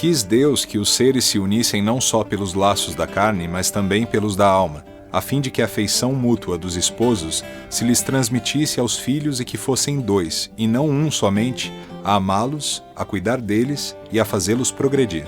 Quis Deus que os seres se unissem não só pelos laços da carne, mas também pelos da alma, a fim de que a afeição mútua dos esposos se lhes transmitisse aos filhos e que fossem dois, e não um somente, a amá-los, a cuidar deles e a fazê-los progredir.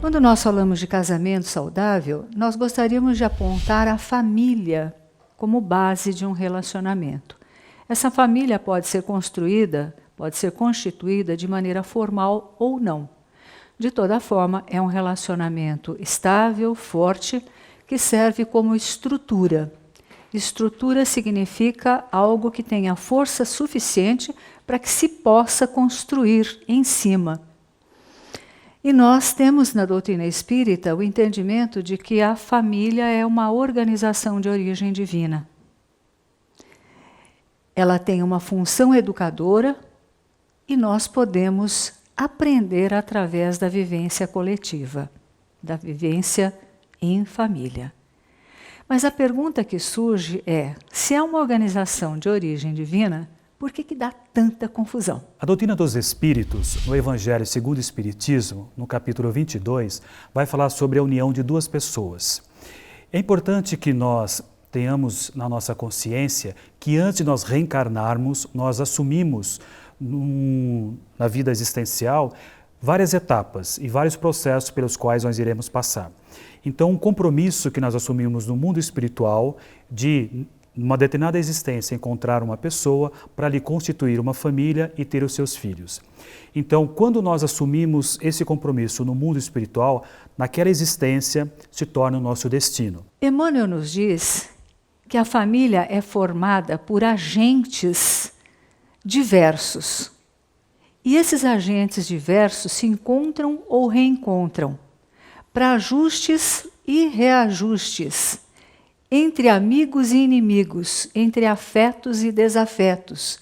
Quando nós falamos de casamento saudável, nós gostaríamos de apontar a família como base de um relacionamento. Essa família pode ser construída, pode ser constituída de maneira formal ou não. De toda forma, é um relacionamento estável, forte, que serve como estrutura. Estrutura significa algo que tenha força suficiente para que se possa construir em cima. E nós temos na doutrina espírita o entendimento de que a família é uma organização de origem divina. Ela tem uma função educadora e nós podemos aprender através da vivência coletiva, da vivência em família. Mas a pergunta que surge é: se é uma organização de origem divina, por que dá tanta confusão? A doutrina dos Espíritos, no Evangelho segundo o Espiritismo, no capítulo 22, vai falar sobre a união de duas pessoas. É importante que nós tenhamos na nossa consciência que antes de nós reencarnarmos, nós assumimos na vida existencial várias etapas e vários processos pelos quais nós iremos passar. Então, um compromisso que nós assumimos no mundo espiritual de numa determinada existência, encontrar uma pessoa para lhe constituir uma família e ter os seus filhos. Então, quando nós assumimos esse compromisso no mundo espiritual, naquela existência se torna o nosso destino. Emmanuel nos diz que a família é formada por agentes diversos. E esses agentes diversos se encontram ou reencontram para ajustes e reajustes, entre amigos e inimigos, entre afetos e desafetos.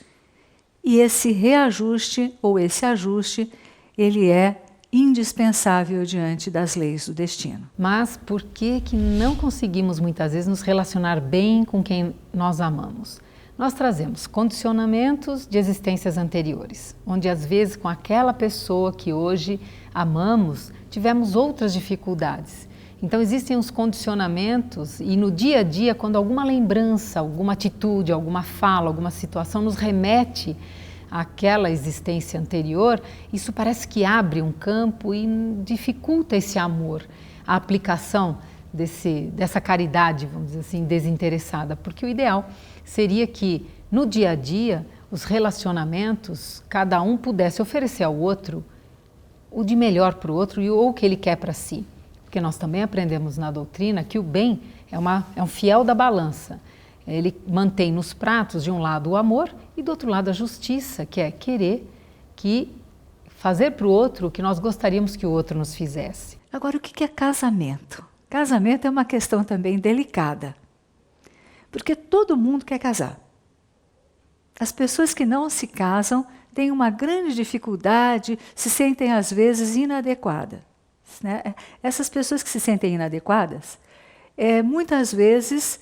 E esse reajuste ou esse ajuste, ele é indispensável diante das leis do destino. Mas por que não conseguimos muitas vezes nos relacionar bem com quem nós amamos? Nós trazemos condicionamentos de existências anteriores, onde às vezes com aquela pessoa que hoje amamos, tivemos outras dificuldades. Então existem os condicionamentos e no dia a dia, quando alguma lembrança, alguma atitude, alguma fala, alguma situação nos remete àquela existência anterior, isso parece que abre um campo e dificulta esse amor, a aplicação dessa caridade, vamos dizer assim, desinteressada. Porque o ideal seria que no dia a dia, os relacionamentos, cada um pudesse oferecer ao outro o de melhor para o outro ou o que ele quer para si. Porque nós também aprendemos na doutrina que o bem é um fiel da balança. Ele mantém nos pratos, de um lado, o amor e do outro lado a justiça, que é querer fazer para o outro o que nós gostaríamos que o outro nos fizesse. Agora, o que é casamento? Casamento é uma questão também delicada, porque todo mundo quer casar. As pessoas que não se casam têm uma grande dificuldade, se sentem às vezes inadequadas. Né? Essas pessoas que se sentem inadequadas, muitas vezes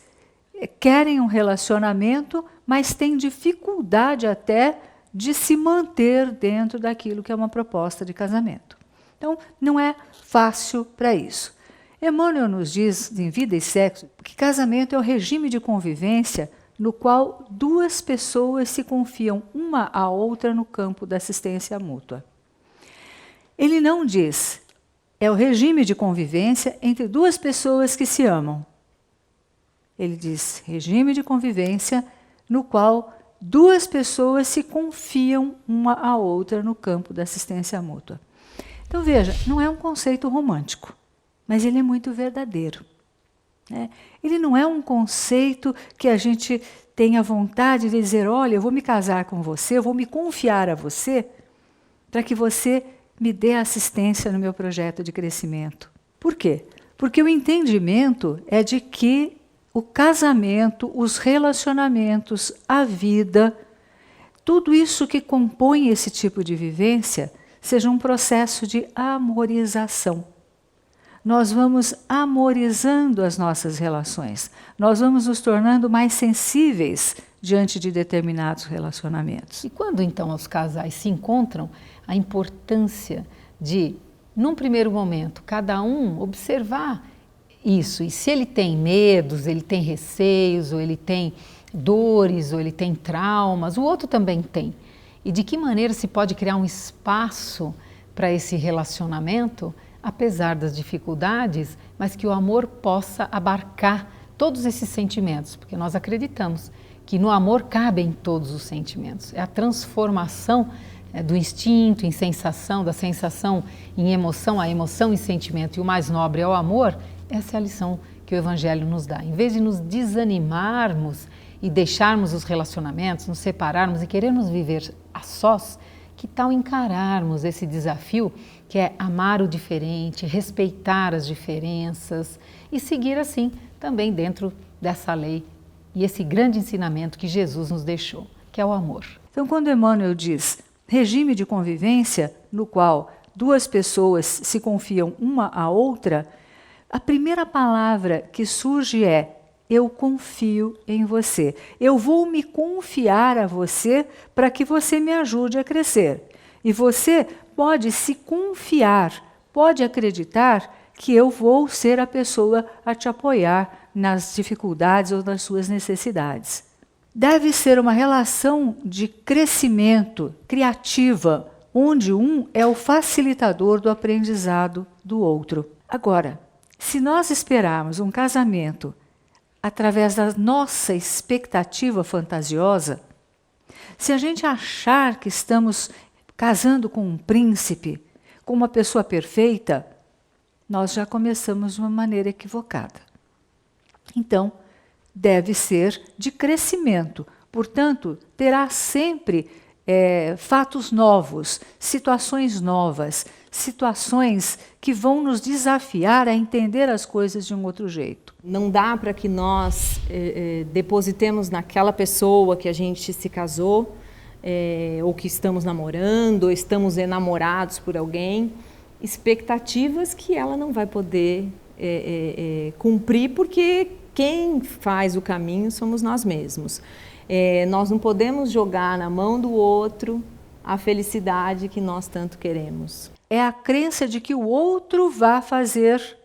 querem um relacionamento, mas têm dificuldade até de se manter dentro daquilo que é uma proposta de casamento. Então, não é fácil para isso. Emmanuel nos diz, em Vida e Sexo, que casamento é o regime de convivência no qual duas pessoas se confiam uma à outra no campo da assistência mútua. Ele não diz: é o regime de convivência entre duas pessoas que se amam. Ele diz regime de convivência no qual duas pessoas se confiam uma à outra no campo da assistência mútua. Então veja, não é um conceito romântico, mas ele é muito verdadeiro. Ele não é um conceito que a gente tenha vontade de dizer, olha, eu vou me casar com você, eu vou me confiar a você para que você me dê assistência no meu projeto de crescimento. Por quê? Porque o entendimento é de que o casamento, os relacionamentos, a vida, tudo isso que compõe esse tipo de vivência, seja um processo de amorização. Nós vamos amorizando as nossas relações, nós vamos nos tornando mais sensíveis diante de determinados relacionamentos. E quando então os casais se encontram, a importância de, num primeiro momento, cada um observar isso, e se ele tem medos, ele tem receios, ou ele tem dores, ou ele tem traumas, o outro também tem. E de que maneira se pode criar um espaço para esse relacionamento, apesar das dificuldades, mas que o amor possa abarcar todos esses sentimentos, porque nós acreditamos que no amor cabem todos os sentimentos. É a transformação do instinto em sensação, da sensação em emoção, a emoção em sentimento, e o mais nobre é o amor. Essa é a lição que o Evangelho nos dá. Em vez de nos desanimarmos e deixarmos os relacionamentos, nos separarmos e querermos viver a sós, que tal encararmos esse desafio que é amar o diferente, respeitar as diferenças e seguir assim também dentro dessa lei e esse grande ensinamento que Jesus nos deixou, que é o amor. Então, quando Emmanuel diz regime de convivência no qual duas pessoas se confiam uma à outra, a primeira palavra que surge é eu confio em você. Eu vou me confiar a você para que você me ajude a crescer. E você pode se confiar, pode acreditar que eu vou ser a pessoa a te apoiar nas dificuldades ou nas suas necessidades. Deve ser uma relação de crescimento criativa, onde um é o facilitador do aprendizado do outro. Agora, se nós esperarmos um casamento através da nossa expectativa fantasiosa, se a gente achar que estamos casando com um príncipe, com uma pessoa perfeita, nós já começamos de uma maneira equivocada. Então, deve ser de crescimento, portanto, terá sempre fatos novos, situações novas, situações que vão nos desafiar a entender as coisas de um outro jeito. Não dá para que nós depositemos naquela pessoa que a gente se casou, ou que estamos namorando, ou estamos enamorados por alguém, expectativas que ela não vai poder cumprir, porque quem faz o caminho somos nós mesmos. Nós não podemos jogar na mão do outro a felicidade que nós tanto queremos. É a crença de que o outro vai fazer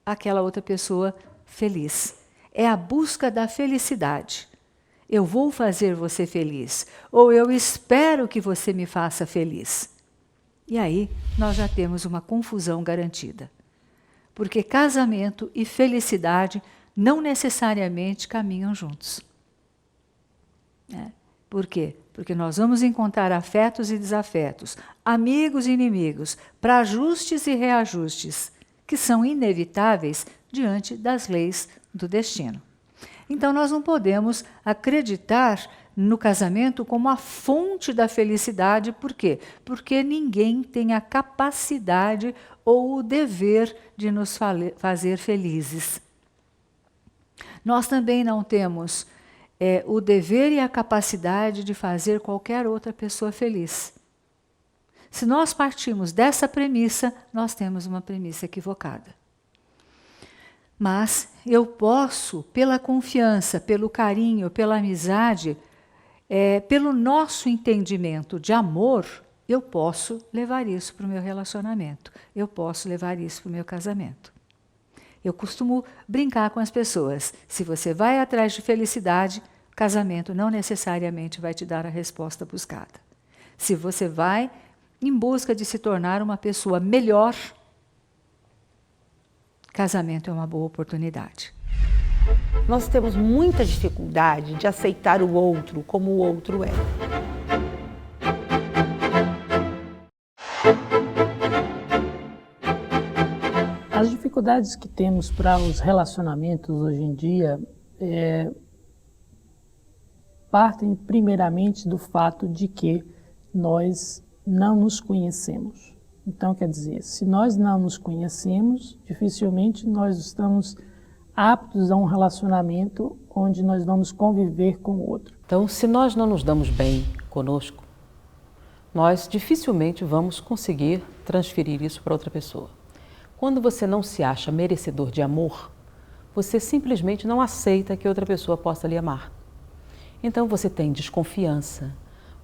aquela outra pessoa feliz. É a busca da felicidade. Eu vou fazer você feliz, ou eu espero que você me faça feliz. E aí nós já temos uma confusão garantida. Porque casamento e felicidade não necessariamente caminham juntos. Por quê? Porque nós vamos encontrar afetos e desafetos, amigos e inimigos, para ajustes e reajustes, que são inevitáveis diante das leis do destino. Então nós não podemos acreditar no casamento como a fonte da felicidade. Por quê? Porque ninguém tem a capacidade ou o dever de nos fazer felizes. Nós também não temos o dever e a capacidade de fazer qualquer outra pessoa feliz. Se nós partimos dessa premissa, nós temos uma premissa equivocada. Mas eu posso, pela confiança, pelo carinho, pela amizade, pelo nosso entendimento de amor, eu posso levar isso para o meu relacionamento, eu posso levar isso para o meu casamento. Eu costumo brincar com as pessoas. Se você vai atrás de felicidade, o casamento não necessariamente vai te dar a resposta buscada. Se você vai em busca de se tornar uma pessoa melhor, casamento é uma boa oportunidade. Nós temos muita dificuldade de aceitar o outro como o outro é. As dificuldades que temos para os relacionamentos hoje em dia partem primeiramente do fato de que nós não nos conhecemos. Então, quer dizer, se nós não nos conhecemos, dificilmente nós estamos aptos a um relacionamento onde nós vamos conviver com o outro. Então, se nós não nos damos bem conosco, nós dificilmente vamos conseguir transferir isso para outra pessoa. Quando você não se acha merecedor de amor, você simplesmente não aceita que outra pessoa possa lhe amar. Então você tem desconfiança,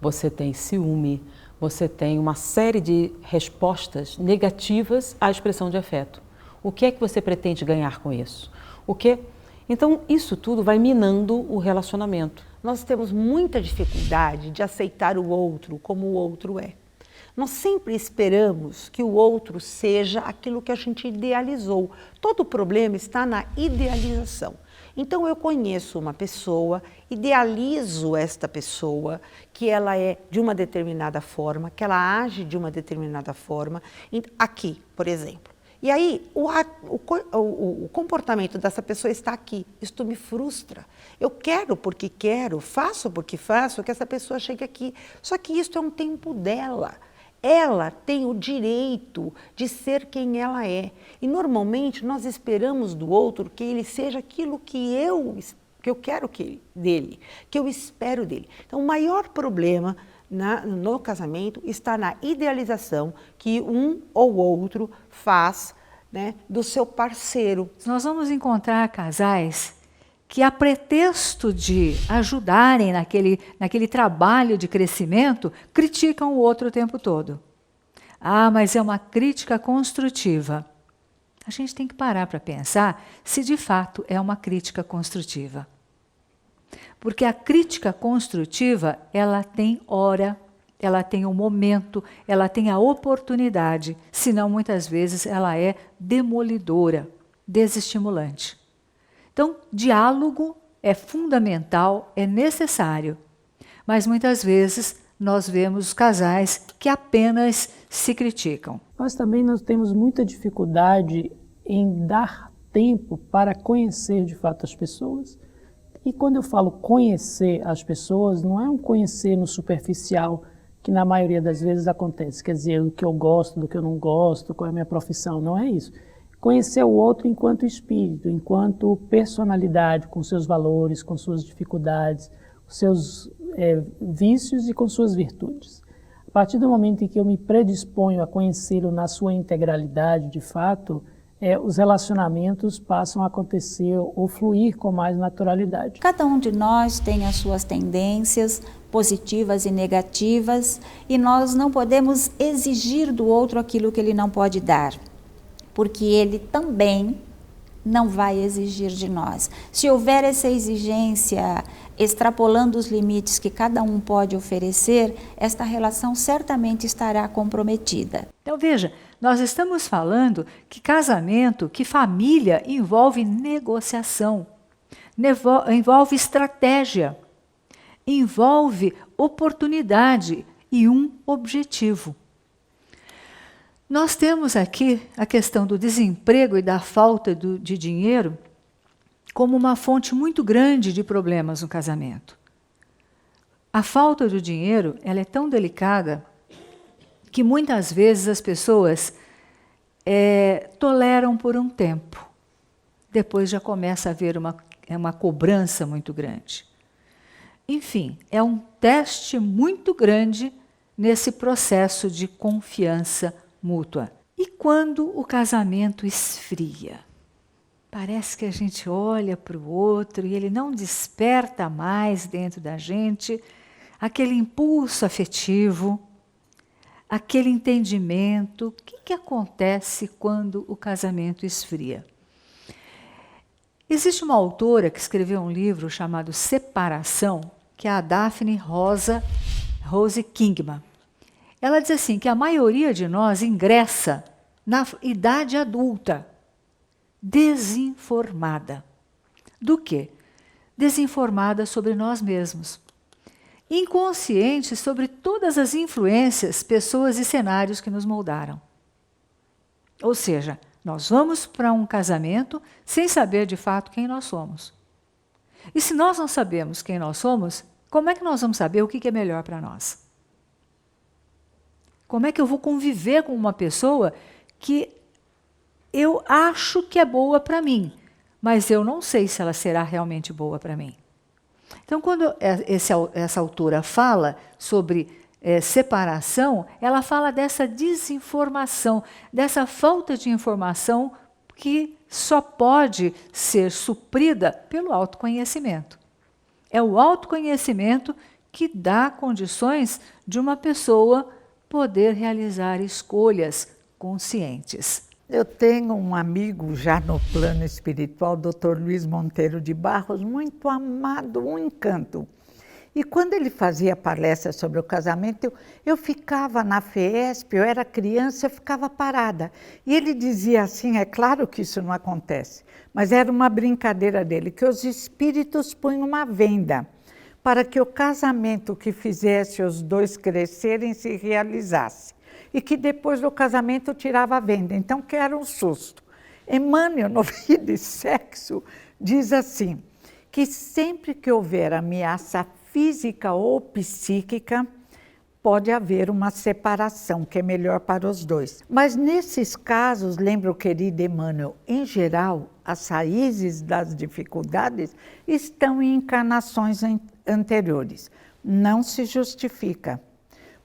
você tem ciúme, você tem uma série de respostas negativas à expressão de afeto. O que é que você pretende ganhar com isso? Então isso tudo vai minando o relacionamento. Nós temos muita dificuldade de aceitar o outro como o outro é. Nós sempre esperamos que o outro seja aquilo que a gente idealizou. Todo o problema está na idealização. Então eu conheço uma pessoa, idealizo esta pessoa, que ela é de uma determinada forma, que ela age de uma determinada forma, aqui, por exemplo. E aí o comportamento dessa pessoa está aqui, isto me frustra. Eu quero porque quero, faço porque faço, que essa pessoa chegue aqui. Só que isso é um tempo dela. Ela tem o direito de ser quem ela é. E normalmente nós esperamos do outro que ele seja aquilo que eu quero dele, que eu espero dele. Então o maior problema no casamento está na idealização que um ou outro faz, né, do seu parceiro. Nós vamos encontrar casais que, a pretexto de ajudarem naquele trabalho de crescimento, criticam o outro o tempo todo. Ah, mas é uma crítica construtiva. A gente tem que parar para pensar se de fato é uma crítica construtiva. Porque a crítica construtiva, ela tem hora, ela tem um momento, ela tem a oportunidade, senão muitas vezes ela é demolidora, desestimulante. Então, diálogo é fundamental, é necessário, mas muitas vezes nós vemos casais que apenas se criticam. Nós também temos muita dificuldade em dar tempo para conhecer de fato as pessoas. E quando eu falo conhecer as pessoas, não é um conhecer no superficial, que na maioria das vezes acontece, quer dizer, do que eu gosto, do que eu não gosto, qual é a minha profissão, não é isso. Conhecer o outro enquanto espírito, enquanto personalidade, com seus valores, com suas dificuldades, com seus vícios e com suas virtudes. A partir do momento em que eu me predisponho a conhecê-lo na sua integralidade, de fato, os relacionamentos passam a acontecer ou fluir com mais naturalidade. Cada um de nós tem as suas tendências positivas e negativas e nós não podemos exigir do outro aquilo que ele não pode dar, porque ele também não vai exigir de nós. Se houver essa exigência extrapolando os limites que cada um pode oferecer, esta relação certamente estará comprometida. Então veja, nós estamos falando que casamento, que família envolve negociação, envolve estratégia, envolve oportunidade e um objetivo. Nós temos aqui a questão do desemprego e da falta de dinheiro como uma fonte muito grande de problemas no casamento. A falta do dinheiro, ela é tão delicada que muitas vezes as pessoas toleram por um tempo. Depois já começa a haver uma cobrança muito grande. Enfim, é um teste muito grande nesse processo de confiança mútua. E quando o casamento esfria? Parece que a gente olha para o outro e ele não desperta mais dentro da gente aquele impulso afetivo, aquele entendimento. O que acontece quando o casamento esfria? Existe uma autora que escreveu um livro chamado Separação, que é a Daphne Rose Kingma. Ela diz assim que a maioria de nós ingressa na idade adulta desinformada. Do quê? Desinformada sobre nós mesmos. Inconsciente sobre todas as influências, pessoas e cenários que nos moldaram. Ou seja, Nós vamos para um casamento sem saber de fato quem nós somos. E se nós não sabemos quem nós somos, como é que nós vamos saber o que é melhor para nós? Como é que eu vou conviver com uma pessoa que eu acho que é boa para mim, mas eu não sei se ela será realmente boa para mim? Então, quando essa autora fala sobre separação, ela fala dessa desinformação, dessa falta de informação que só pode ser suprida pelo autoconhecimento. É o autoconhecimento que dá condições de uma pessoa poder realizar escolhas conscientes. Eu tenho um amigo já no plano espiritual, Dr. Luiz Monteiro de Barros, muito amado, um encanto. E quando ele fazia palestra sobre o casamento, eu ficava na FEESP, eu era criança, eu ficava parada. E ele dizia assim, é claro que isso não acontece, mas era uma brincadeira dele, que os espíritos punham uma venda para que o casamento que fizesse os dois crescerem se realizasse. E que depois do casamento tirava a venda. Então, que era um susto. Emmanuel, no Vida e Sexo, diz assim, que sempre que houver ameaça física ou psíquica, pode haver uma separação, que é melhor para os dois. Mas nesses casos, lembra o querido Emmanuel, em geral, as raízes das dificuldades estão em encarnações anteriores. Não se justifica,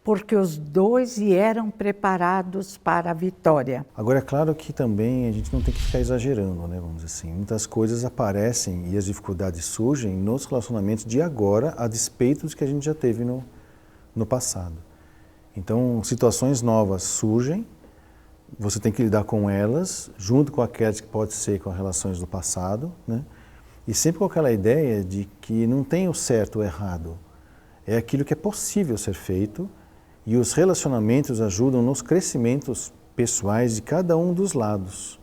porque os dois vieram preparados para a vitória. Agora, é claro que também a gente não tem que ficar exagerando, né? Vamos dizer assim. Muitas coisas aparecem e as dificuldades surgem nos relacionamentos de agora, a despeito dos que a gente já teve no passado. Então, situações novas surgem, você tem que lidar com elas, junto com aquelas que pode ser com as relações do passado, né? E sempre com aquela ideia de que não tem o certo ou errado, é aquilo que é possível ser feito. E os relacionamentos ajudam nos crescimentos pessoais de cada um dos lados.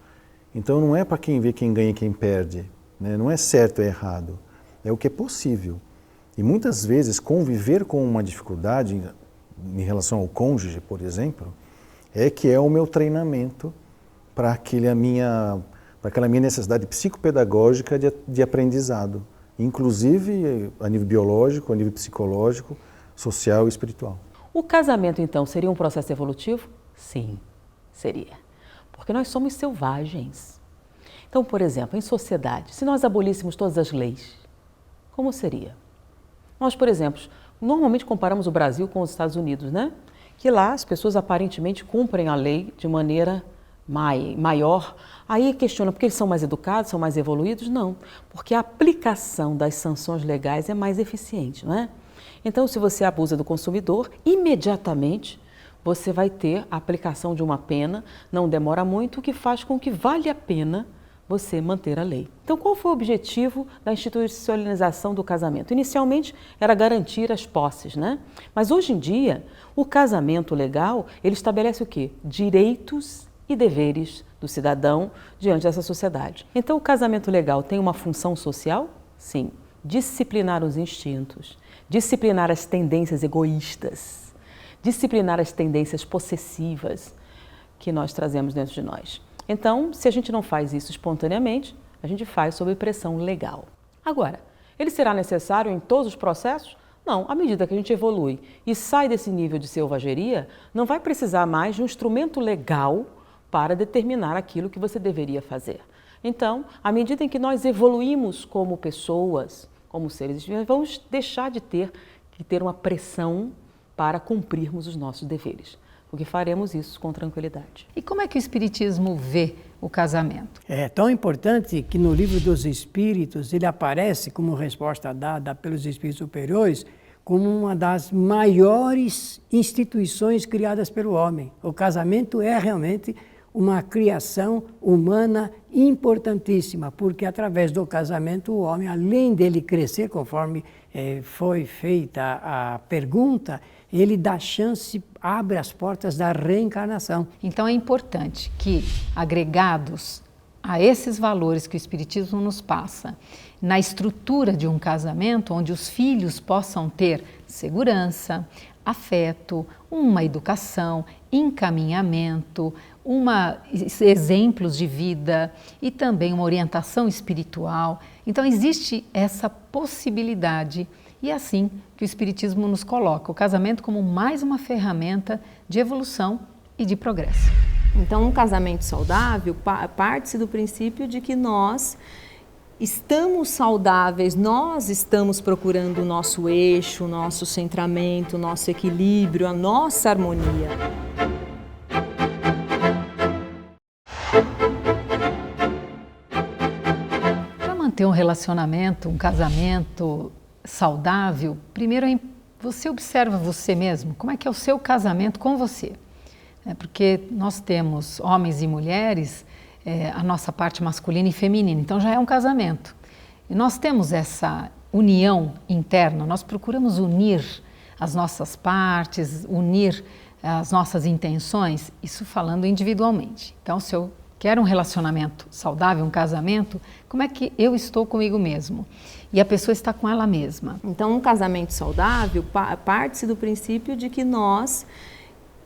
Então não é para quem vê quem ganha e quem perde, né? Não é certo ou errado, é o que é possível. E muitas vezes conviver com uma dificuldade em relação ao cônjuge, por exemplo, é que é o meu treinamento para aquela minha necessidade psicopedagógica de aprendizado, inclusive a nível biológico, a nível psicológico, social e espiritual. O casamento, então, seria um processo evolutivo? Sim, seria. Porque nós somos selvagens. Então, por exemplo, em sociedade, se nós abolíssemos todas as leis, como seria? Nós, por exemplo, normalmente comparamos o Brasil com os Estados Unidos, né? Que lá as pessoas aparentemente cumprem a lei de maneira maior. Aí questiona, porque eles são mais educados, são mais evoluídos? Não, porque a aplicação das sanções legais é mais eficiente, não é? Então, se você abusa do consumidor, imediatamente você vai ter a aplicação de uma pena, não demora muito, o que faz com que vale a pena você manter a lei. Então, qual foi o objetivo da institucionalização do casamento? Inicialmente, era garantir as posses, né? Mas hoje em dia, o casamento legal, ele estabelece o quê? Direitos e deveres do cidadão diante dessa sociedade. Então, o casamento legal tem uma função social? Sim. Disciplinar os instintos, disciplinar as tendências egoístas, disciplinar as tendências possessivas que nós trazemos dentro de nós. Então, se a gente não faz isso espontaneamente, a gente faz sob pressão legal. Agora, ele será necessário em todos os processos? Não, à medida que a gente evolui e sai desse nível de selvageria, não vai precisar mais de um instrumento legal para determinar aquilo que você deveria fazer. Então, à medida em que nós evoluímos como pessoas, como seres vivos, vamos deixar de ter uma pressão para cumprirmos os nossos deveres, porque faremos isso com tranquilidade. E como é que o Espiritismo vê o casamento? É tão importante que no Livro dos Espíritos ele aparece como resposta dada pelos Espíritos superiores como uma das maiores instituições criadas pelo homem. O casamento é realmente uma criação humana importantíssima, porque através do casamento o homem, além dele crescer, conforme foi feita a pergunta, ele dá chance, abre as portas da reencarnação. Então é importante que, agregados a esses valores que o Espiritismo nos passa, na estrutura de um casamento, onde os filhos possam ter segurança, afeto, uma educação, encaminhamento, exemplos de vida e também uma orientação espiritual. Então existe essa possibilidade e é assim que o Espiritismo nos coloca o casamento como mais uma ferramenta de evolução e de progresso. Então, um casamento saudável parte-se do princípio de que nós estamos saudáveis, nós estamos procurando o nosso eixo, o nosso centramento, o nosso equilíbrio, a nossa harmonia. Para manter um relacionamento, um casamento saudável, primeiro você observa você mesmo, como é que é o seu casamento com você. Porque nós temos homens e mulheres, a nossa parte masculina e feminina, então já é um casamento. E nós temos essa união interna, nós procuramos unir as nossas partes, unir as nossas intenções, isso falando individualmente. Então, se eu quero um relacionamento saudável, um casamento, como é que eu estou comigo mesmo? E a pessoa está com ela mesma. Então, um casamento saudável parte-se do princípio de que nós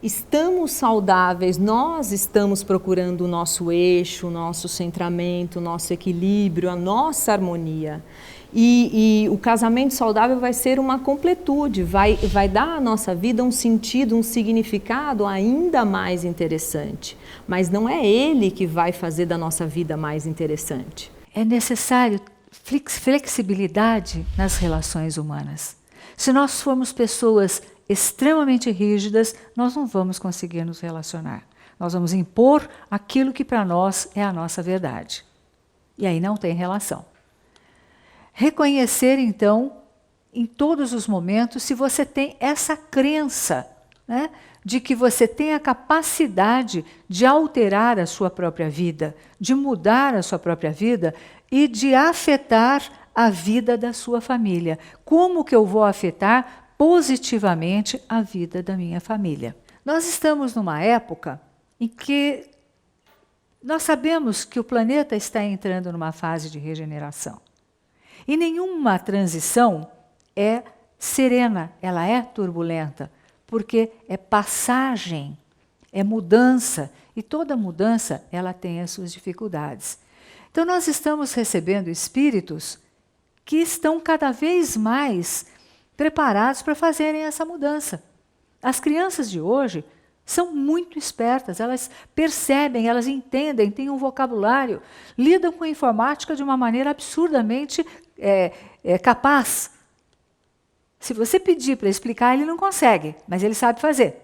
estamos saudáveis, nós estamos procurando o nosso eixo, o nosso centramento, o nosso equilíbrio, a nossa harmonia. E o casamento saudável vai ser uma completude, vai dar à nossa vida um sentido, um significado ainda mais interessante. Mas não é ele que vai fazer da nossa vida mais interessante. É necessário flexibilidade nas relações humanas. Se nós formos pessoas extremamente rígidas, nós não vamos conseguir nos relacionar. Nós vamos impor aquilo que para nós é a nossa verdade. E aí não tem relação. Reconhecer, então, em todos os momentos, se você tem essa crença, né, de que você tem a capacidade de alterar a sua própria vida, de mudar a sua própria vida e de afetar a vida da sua família. Como que eu vou afetar positivamente a vida da minha família? Nós estamos numa época em que nós sabemos que o planeta está entrando numa fase de regeneração. E nenhuma transição é serena, ela é turbulenta, porque é passagem, é mudança, e toda mudança ela tem as suas dificuldades. Então nós estamos recebendo espíritos que estão cada vez mais preparados para fazerem essa mudança. As crianças de hoje são muito espertas, elas percebem, elas entendem, têm um vocabulário, lidam com a informática de uma maneira absurdamente capaz. Se você pedir para explicar, ele não consegue, mas ele sabe fazer.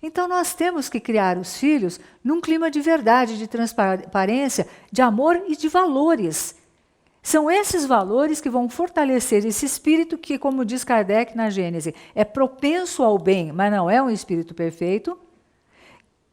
Então nós temos que criar os filhos num clima de verdade, de transparência, de amor e de valores. São esses valores que vão fortalecer esse espírito que, como diz Kardec na Gênese, é propenso ao bem, mas não é um espírito perfeito,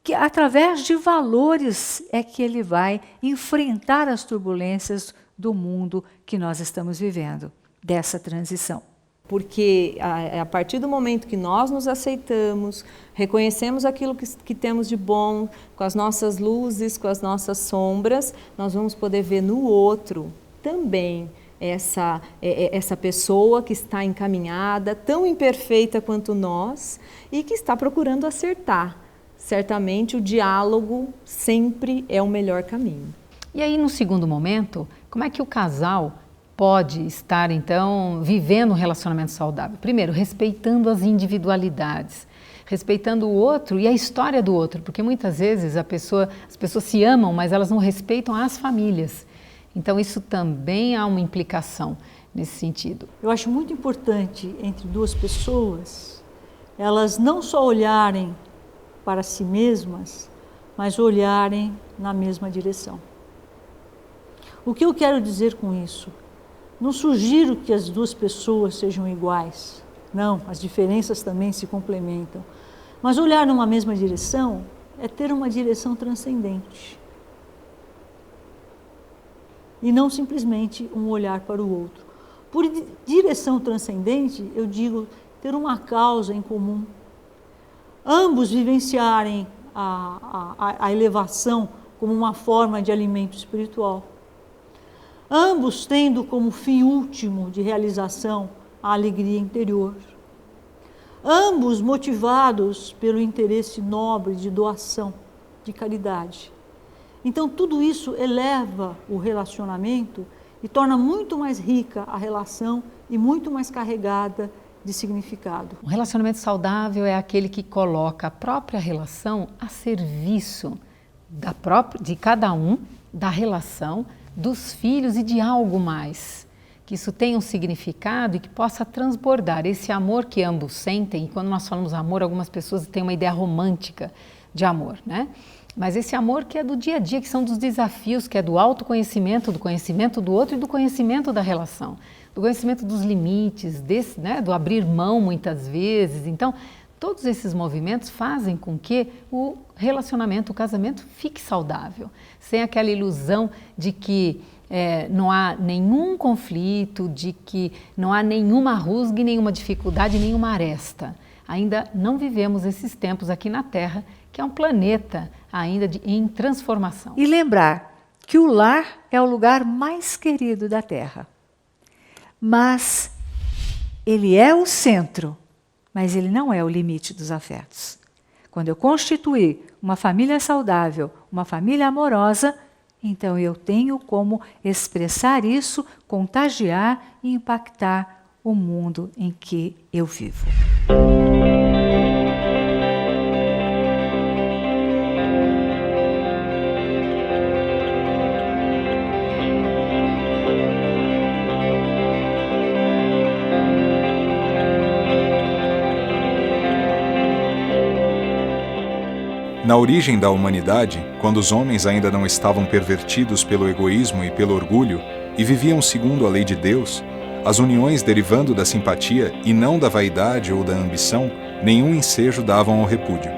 que através de valores é que ele vai enfrentar as turbulências do mundo que nós estamos vivendo, dessa transição. Porque a partir do momento que nós nos aceitamos, reconhecemos aquilo que temos de bom, com as nossas luzes, com as nossas sombras, nós vamos poder ver no outro também essa pessoa que está encaminhada, tão imperfeita quanto nós, e que está procurando acertar. Certamente o diálogo sempre é o melhor caminho. E aí, no segundo momento, como é que o casal pode estar, então, vivendo um relacionamento saudável? Primeiro, respeitando as individualidades, respeitando o outro e a história do outro, porque muitas vezes as pessoas se amam, mas elas não respeitam as famílias. Então, isso também há uma implicação nesse sentido. Eu acho muito importante, entre duas pessoas, elas não só olharem para si mesmas, mas olharem na mesma direção. O que eu quero dizer com isso? Não sugiro que as duas pessoas sejam iguais. Não, as diferenças também se complementam. Mas olhar numa mesma direção é ter uma direção transcendente. E não simplesmente um olhar para o outro. Por direção transcendente, eu digo ter uma causa em comum. Ambos vivenciarem a elevação como uma forma de alimento espiritual. Ambos tendo como fim último de realização a alegria interior. ambos motivados pelo interesse nobre de doação, de caridade. Então, tudo isso eleva o relacionamento e torna muito mais rica a relação e muito mais carregada de significado. Um relacionamento saudável é aquele que coloca a própria relação a serviço de cada um, da relação, dos filhos e de algo mais. Que isso tenha um significado e que possa transbordar esse amor que ambos sentem. E quando nós falamos amor, algumas pessoas têm uma ideia romântica de amor, né? Mas esse amor que é do dia a dia, que são dos desafios, que é do autoconhecimento, do conhecimento do outro e do conhecimento da relação, do conhecimento dos limites, do abrir mão muitas vezes. Então, todos esses movimentos fazem com que o relacionamento, o casamento fique saudável, sem aquela ilusão de que não há nenhum conflito, de que não há nenhuma rusga, nenhuma dificuldade, nenhuma aresta. Ainda não vivemos esses tempos aqui na Terra, que é um planeta ainda em transformação. E lembrar que o lar é o lugar mais querido da Terra. Mas ele é o centro, mas ele não é o limite dos afetos. Quando eu constituir uma família saudável, uma família amorosa, então eu tenho como expressar isso, contagiar e impactar o mundo em que eu vivo. Na origem da humanidade, quando os homens ainda não estavam pervertidos pelo egoísmo e pelo orgulho e viviam segundo a lei de Deus, as uniões derivando da simpatia e não da vaidade ou da ambição, nenhum ensejo davam ao repúdio.